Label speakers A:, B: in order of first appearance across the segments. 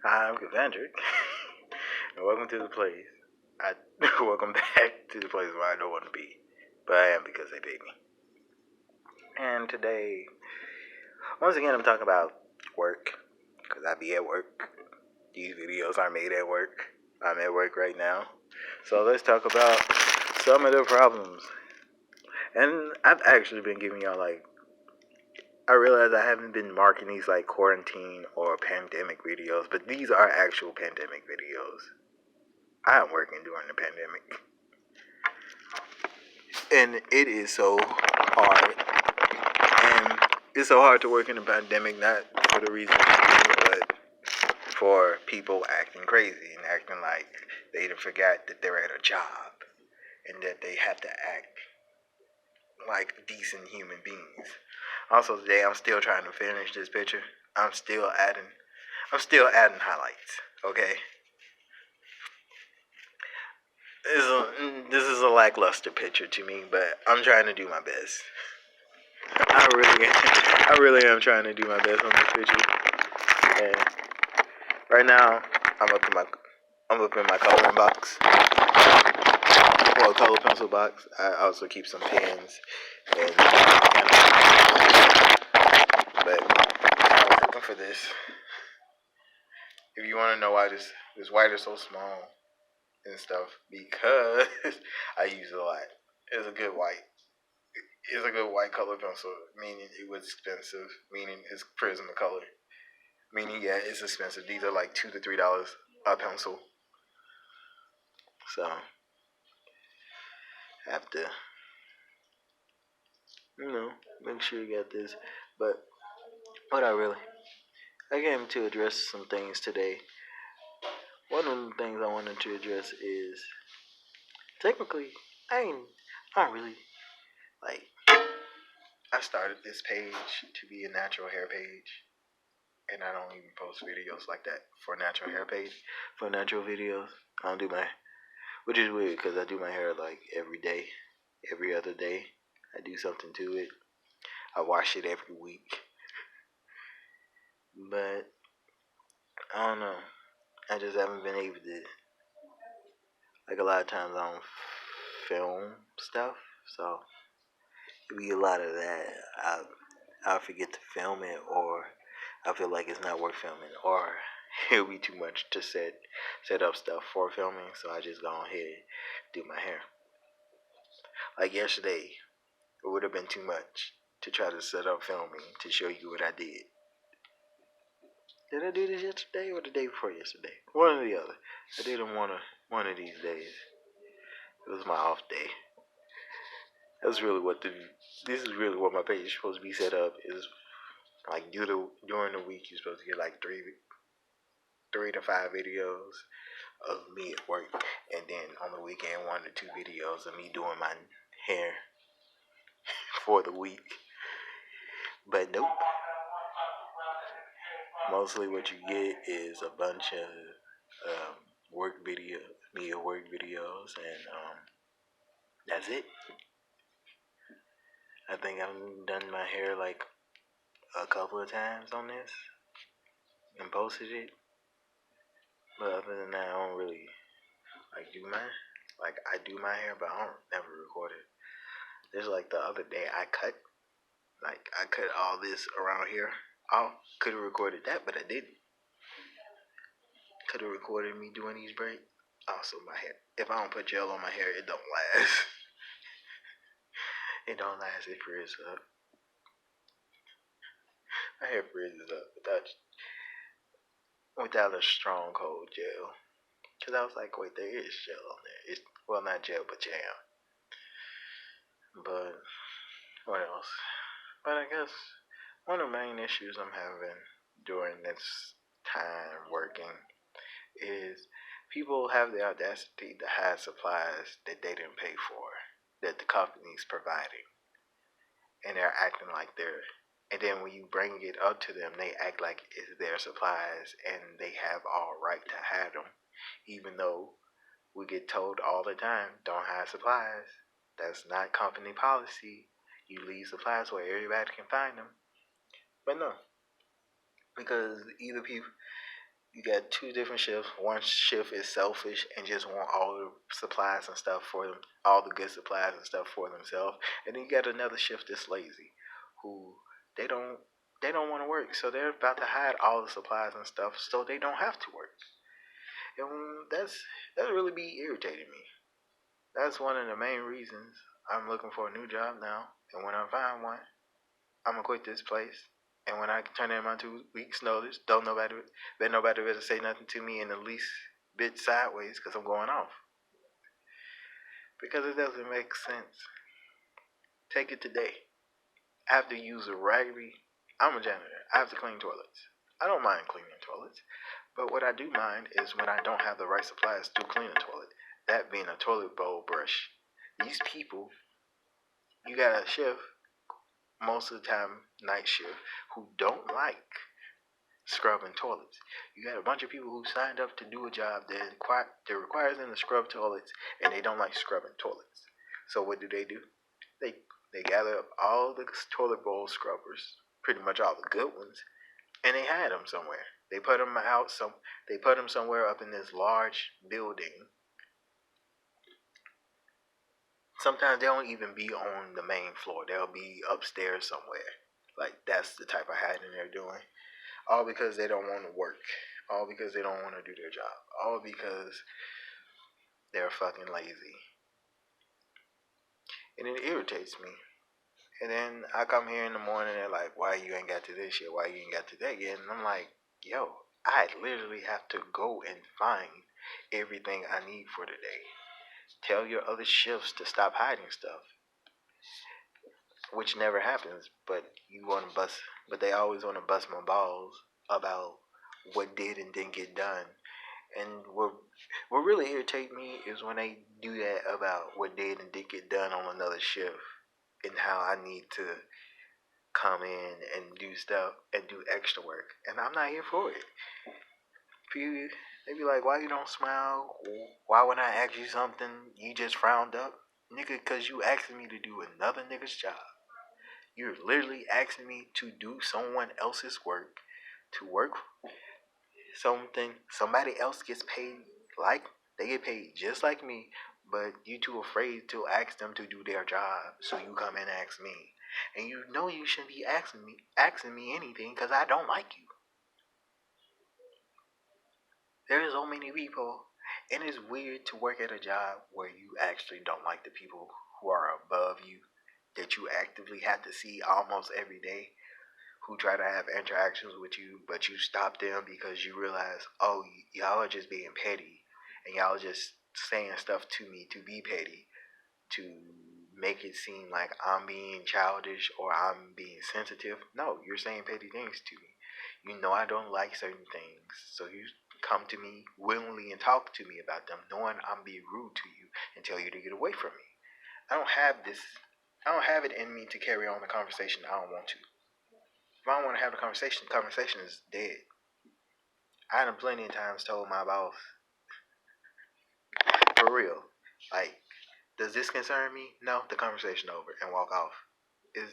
A: Hi, I'm Cassandra, and welcome to the place. I welcome back to the place where I don't want to be, but I am because they paid me. And today, once again, I'm talking about work because I be at work. These videos are made at work. I'm at work right now, so let's talk about some of the problems. And I've actually been giving y'all I realize I haven't been marking these like quarantine or pandemic videos, but these are actual pandemic videos. I am working during the pandemic. And it is so hard. And it's so hard to work in a pandemic, not for the reason but for people acting crazy and acting like they forgot that they're at a job and that they have to act like decent human beings. Also today I'm still trying to finish this picture. I'm still adding highlights, okay? This is a lackluster picture to me, but I'm trying to do my best. I really am trying to do my best on this picture. And right now, I'm up in my, I'm up in my coloring box, well, color pencil box. I also keep some pens and, but I was looking for this. If you want to know why this white is so small and stuff, because I use it a lot. It's a good white. It's a good white color pencil, meaning it was expensive, meaning it's Prismacolor. Meaning, yeah, it's expensive. These are like $2 to $3 a pencil. So, have to, make sure you get this. But what I came to address some things today. One of the things I wanted to address is technically, I don't really like. I started this page to be a natural hair page, and I don't even post videos like that for natural hair page. For natural videos, I don't do my, which is weird because I do my hair like every day, every other day. I do something to it. I wash it every week. But I don't know. I just haven't been able to. Like a lot of times I don't film stuff, so it'll be a lot of that. I'll forget to film it, or I feel like it's not worth filming, or it'll be too much to set up stuff for filming. So I just go ahead and do my hair. Like yesterday, it would have been too much to try to set up filming to show you what I did. Did I do this yesterday or the day before yesterday? One or the other. I did them one of these days. It was my off day. That's really this is really what my page is supposed to be set up. Is like during the week you're supposed to get like three to five videos of me at work, and then on the weekend 1 to 2 videos of me doing my hair for the week. But nope. Mostly what you get is a bunch of um, me at work videos, and that's it. I think I've done my hair like a couple of times on this and posted it. But other than that, I don't really I do my hair, but I don't never record it. There's like the other day I cut all this around here. I could have recorded that, but I didn't. Could have recorded me doing these braids. Also, my hair. If I don't put gel on my hair, it don't last. It don't last. It freezes up. My hair freezes up without a strong cold gel. Cause I was like, wait, there is gel on there. It's well, not gel, but jam. But what else? But I guess one of the main issues I'm having during this time working is people have the audacity to hide supplies that they didn't pay for, that the company's providing, and they're acting like they're. And then when you bring it up to them, they act like it's their supplies and they have all right to hide them, even though we get told all the time, don't hide supplies. That's not company policy. You leave supplies where everybody can find them. But no, because either people, You got two different shifts. One shift is selfish and just want all the supplies and stuff for them, all the good supplies and stuff for themselves. And then you got another shift that's lazy, who they don't they don't want to work, so they're about to hide all the supplies and stuff so they don't have to work. And that really be irritating me. That's one of the main reasons I'm looking for a new job now. And when I find one, I'm gonna quit this place. And when I turn in my 2 weeks notice, don't nobody, bet nobody better say nothing to me in the least bit sideways, because I'm going off. Because it doesn't make sense. Take it today. I have to use a raggedy. I'm a janitor. I have to clean toilets. I don't mind cleaning toilets, but what I do mind is when I don't have the right supplies to clean a toilet. That being a toilet bowl brush. These people, you got a shift, most of the time night shift, who don't like scrubbing toilets. You got a bunch of people who signed up to do a job that requires them to scrub toilets, and they don't like scrubbing toilets. So what do? They they gather up all the toilet bowl scrubbers, pretty much all the good ones, and they hide them somewhere. They put them out some. They put them somewhere up in this large building. Sometimes they don't even be on the main floor. They'll be upstairs somewhere. Like that's the type of hiding they're doing. All because they don't want to work. All because they don't want to do their job. All because they're fucking lazy. And it irritates me. And then I come here in the morning and they're like, why you ain't got to this shit? Why you ain't got to that yet? And I'm like, yo, I literally have to go and find everything I need for the day. Tell your other shifts to stop hiding stuff, which never happens. But you want to bust, but they always want to bust my balls about what did and didn't get done. And what really irritates me is when they do that about what did and did get done on another shift, and how I need to come in and do stuff and do extra work, and I'm not here for it. People, they be like, "Why you don't smile? Why when I ask you something, you just frowned up, nigga? Cause you asking me to do another nigga's job. You're literally asking me to do someone else's work, to work something somebody else gets paid, like they get paid just like me, but you too afraid to ask them to do their job, so you come and ask me. And you know you shouldn't be asking me anything because I don't like you. There's so many people, and it's weird to work at a job where you actually don't like the people who are above you, that you actively have to see almost every day, who try to have interactions with you, but you stop them because you realize, oh, y'all are just being petty, and y'all are just saying stuff to me to be petty, to make it seem like I'm being childish or I'm being sensitive. No, you're saying petty things to me. You know I don't like certain things, so you come to me willingly and talk to me about them, knowing I'm being rude to you and tell you to get away from me. I don't have this. I don't have it in me to carry on the conversation. I don't want to. If I don't want to have a conversation, the conversation is dead. I done plenty of times told my boss, for real, like, does this concern me? No, the conversation over and walk off. Is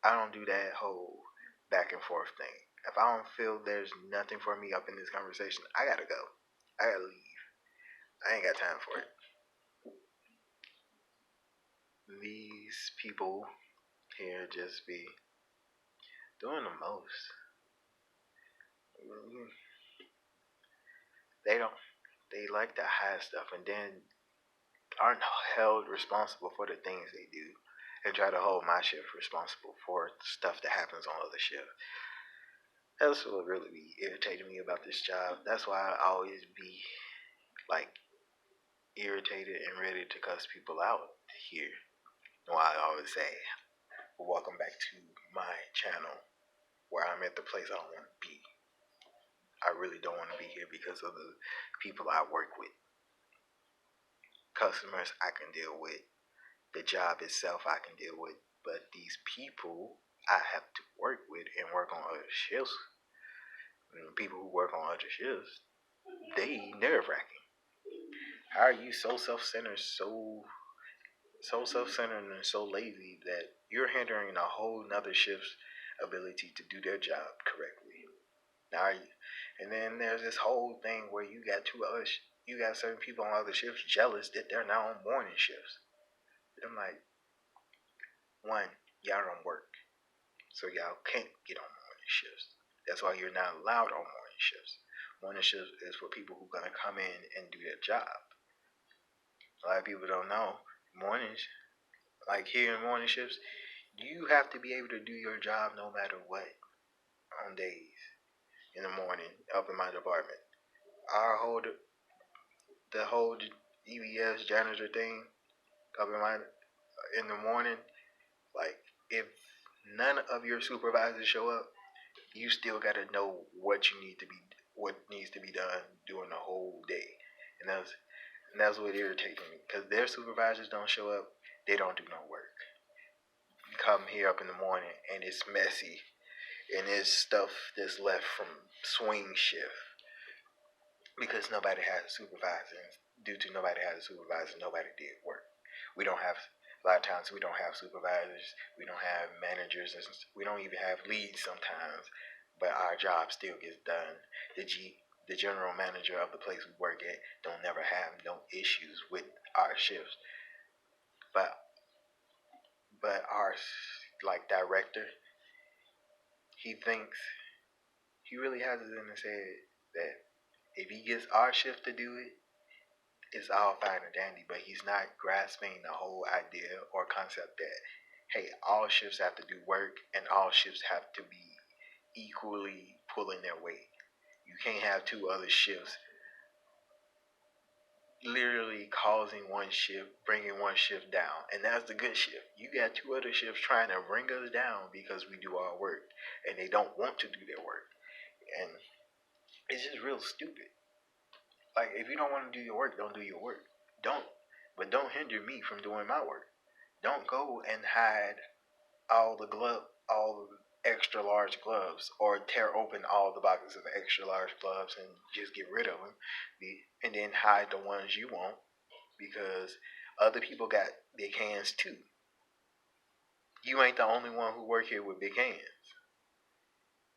A: I don't do that whole back and forth thing. If I don't feel there's nothing for me up in this conversation, I gotta go. I gotta leave. I ain't got time for it. These people here just be doing the most. Mm, They don't. They like to hide stuff and then aren't held responsible for the things they do, and try to hold my shift responsible for stuff that happens on other shifts. That's what really be irritating me about this job. That's why I always be like irritated and ready to cuss people out here. Why I always say, welcome back to my channel where I'm at the place I don't want to be. I really don't want to be here because of the people I work with. Customers I can deal with. The job itself I can deal with. But these people I have to work with and work on other shifts. People who work on other shifts, they nerve wracking. How are you so self-centered, so self-centered and so lazy that you're hindering a whole nother shift's ability to do their job correctly? Now, And then there's this whole thing where you got you got certain people on other shifts jealous that they're now on morning shifts. And I'm like, one, y'all don't work, so y'all can't get on morning shifts. That's why you're not allowed on morning shifts. Morning shifts is for people who are gonna come in and do their job. A lot of people don't know mornings, like here in morning shifts, you have to be able to do your job no matter what on days in the morning up in my department. Our whole the whole EBS janitor thing up in the morning, like if none of your supervisors show up, you still gotta know what needs to be done during the whole day, and that's what irritates me because their supervisors don't show up, they don't do no work. You come here up in the morning and it's messy, and there's stuff that's left from swing shift because nobody had a supervisor. And due to nobody had a supervisor, nobody did work. We don't have a lot of times we don't have supervisors, we don't have managers, and we don't even have leads sometimes. But our job still gets done. The general manager of the place we work at don't never have no issues with our shifts. But our like director, he thinks he really has it in his head that if he gets our shift to do it, it's all fine and dandy, but he's not grasping the whole idea or concept that, hey, all shifts have to do work and all shifts have to be equally pulling their weight. You can't have two other shifts literally causing one shift, bringing one shift down. And that's the good shift. You got two other shifts trying to bring us down because we do our work and they don't want to do their work. And it's just real stupid. Like, if you don't want to do your work, don't do your work. Don't. But don't hinder me from doing my work. Don't go and hide all the extra large gloves, or tear open all the boxes of extra large gloves and just get rid of them, and then hide the ones you want because other people got big hands too. You ain't the only one who work here with big hands.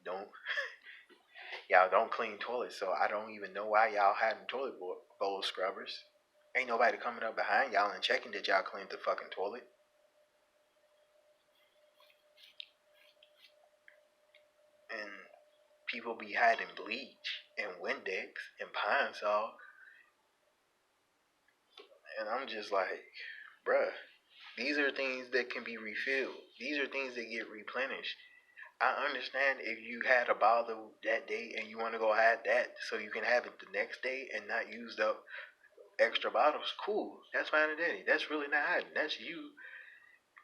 A: Don't y'all don't clean toilets, so I don't even know why y'all hiding toilet bowl scrubbers. Ain't nobody coming up behind y'all and checking that y'all cleaned the fucking toilet. And people be hiding bleach and Windex and Pine Sol, and I'm just like, bruh, these are things that can be refilled. These are things that get replenished. I understand if you had a bottle that day and you want to go hide that so you can have it the next day and not use the extra bottles. Cool, that's fine and dandy. That's really not hiding. That's you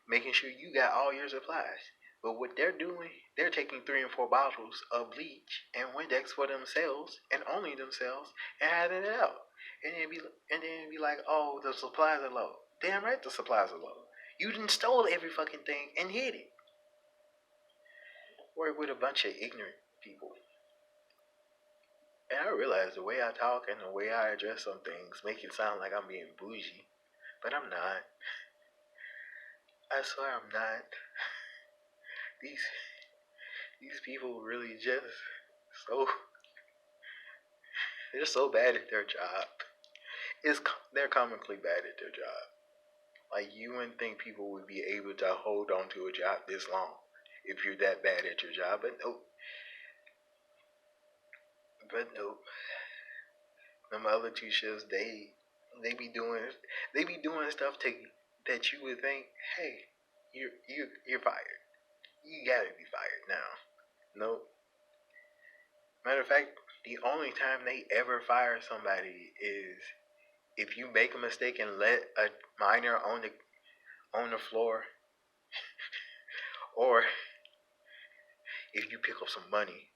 A: making sure you got all your supplies. But what they're doing, they're taking 3 and 4 bottles of bleach and Windex for themselves and only themselves and hiding it out. And then be like, oh, the supplies are low. Damn right, the supplies are low. You done stole every fucking thing and hid it. Work with a bunch of ignorant people. And I realize the way I talk and the way I address some things make it sound like I'm being bougie, but I'm not. I swear I'm not. These these people really just so they're so bad at their job. It's they're comically bad at their job. Like, you wouldn't think people would be able to hold on to a job this long if you're that bad at your job, but nope. But nope. Them other two shifts, they be doing stuff that you would think, hey, you're fired. You gotta be fired now. Nope. Matter of fact, the only time they ever fire somebody is if you make a mistake and let a minor on the floor, or if you pick up some money,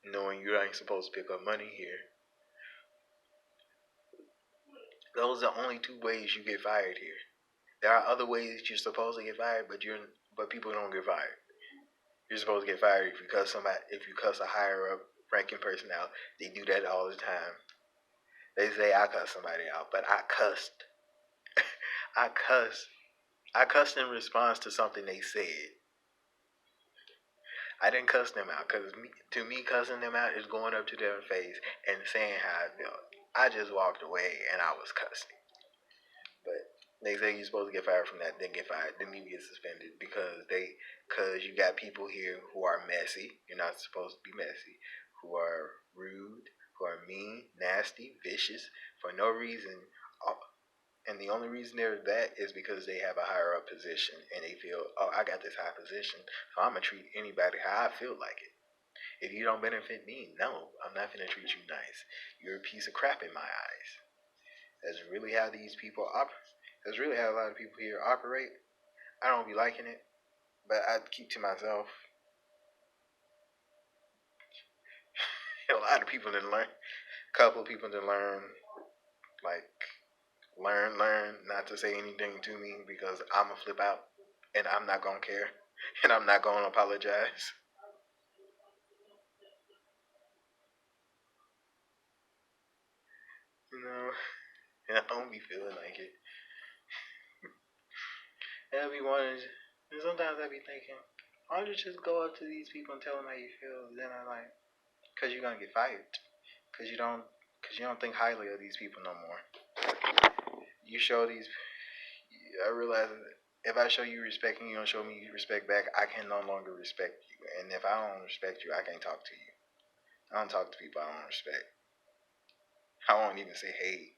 A: knowing you ain't supposed to pick up money here. Those are the only 2 ways you get fired here. There are other ways you're supposed to get fired, but people don't get fired. You're supposed to get fired if you cuss a higher up ranking person out. They do that all the time. They say I cussed somebody out, but I cussed. I cussed. I cussed in response to something they said. I didn't cuss them out because to me, cussing them out is going up to their face and saying how I felt. I just walked away and I was cussing. But they say you're supposed to get fired from that, then get fired, then you get suspended because you got people here who are messy. You're not supposed to be messy. Who are rude, who are mean, nasty, vicious for no reason. And the only reason they're that is because they have a higher up position and they feel, oh, I got this high position, so I'm gonna treat anybody how I feel like it. If you don't benefit me, no, I'm not gonna treat you nice. You're a piece of crap in my eyes. That's really how these people operate. That's really how a lot of people here operate. I don't be liking it, but I keep to myself. A lot of people didn't learn. A couple of people didn't learn, like learn not to say anything to me because I'ma flip out and I'm not gonna care and I'm not gonna apologize. You know, and I don't be feeling like it. And I be wanting, and sometimes I be thinking, why don't you just go up to these people and tell them how you feel? Then I like, cause you're gonna get fired. Cause you don't think highly of these people no more. You show these. I realize that if I show you respect and you don't show me respect back, I can no longer respect you. And if I don't respect you, I can't talk to you. I don't talk to people I don't respect. I won't even say hey.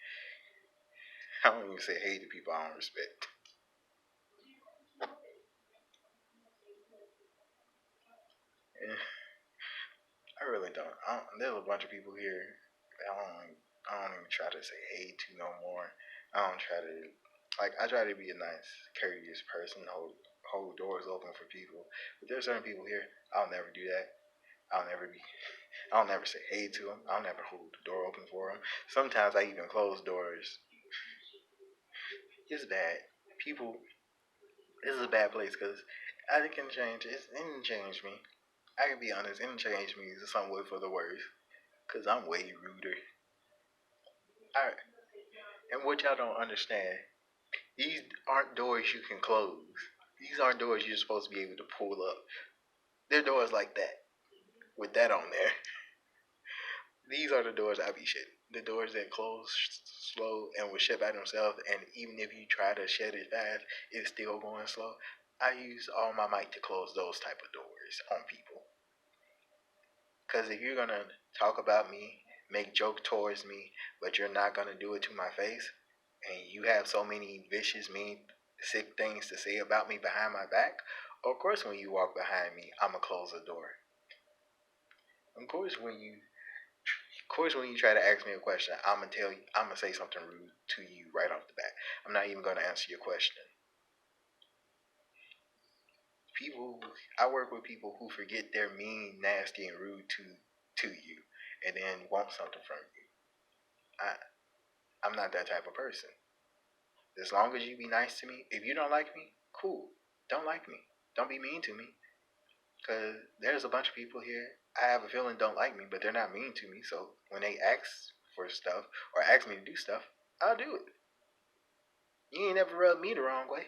A: I don't even say hey to people I don't respect. Yeah, I really don't. There's a bunch of people here. I don't even try to say hey to no more. I don't try to like. I try to be a nice, courteous person. Hold doors open for people. But there's certain people here. I'll never do that. I'll never be. I'll never say hey to them. I'll never hold the door open for them. Sometimes I even close doors. It's bad. People. This is a bad place because I can change. It didn't change me. I can be honest. It didn't change me somewhat for the worse. Cause I'm way ruder. I, and what y'all don't understand, these aren't doors you can close. These aren't doors you're supposed to be able to pull up. They're doors like that, with that on there. These are the doors I be shutting. The doors that close slow and will shut by themselves, and even if you try to shut it fast, it's still going slow. I use all my might to close those type of doors on people. Because if you're gonna talk about me, make joke towards me, but you're not gonna do it to my face, and you have so many vicious, mean, sick things to say about me behind my back, of course when you walk behind me, I'ma close the door. Of course when you try to ask me a question, I'm gonna say something rude to you right off the bat. I'm not even gonna answer your question. People, I work with people who forget they're mean, nasty, and rude to you, and then want something from you. I I'm not that type of person. As long as you be nice to me, if you don't like me, cool. Don't like me. Don't be mean to me. Cause there's a bunch of people here. I have a feeling don't like me, but they're not mean to me. So when they ask for stuff or ask me to do stuff, I'll do it. You ain't never rubbed me the wrong way.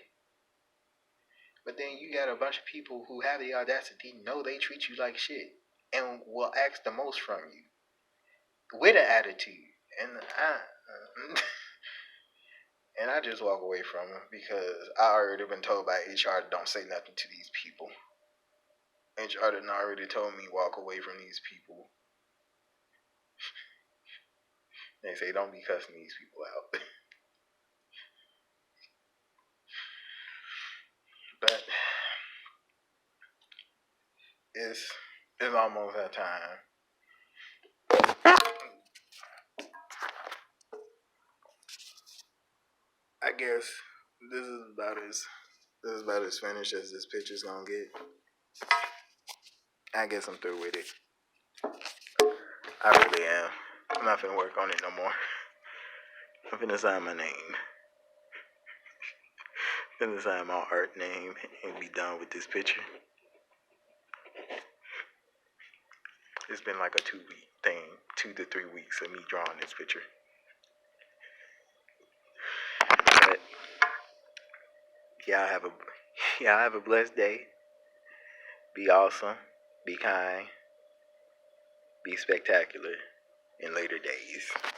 A: But then you got a bunch of people who have the audacity, know they treat you like shit, and will ask the most from you with an attitude. And and I just walk away from them because I already been told by HR don't say nothing to these people. HR done already told me walk away from these people. They say don't be cussing these people out. But it's it's almost that time. I guess this is about as finished as this picture's gonna get. I guess I'm through with it. I really am. I'm not finna work on it no more. I'm finna sign my name. I'm finna sign my art name and be done with this picture. It's been like a 2 week thing, 2 to 3 weeks of me drawing this picture. But y'all have a y'all have a blessed day. Be awesome. be kind, be spectacular in later days.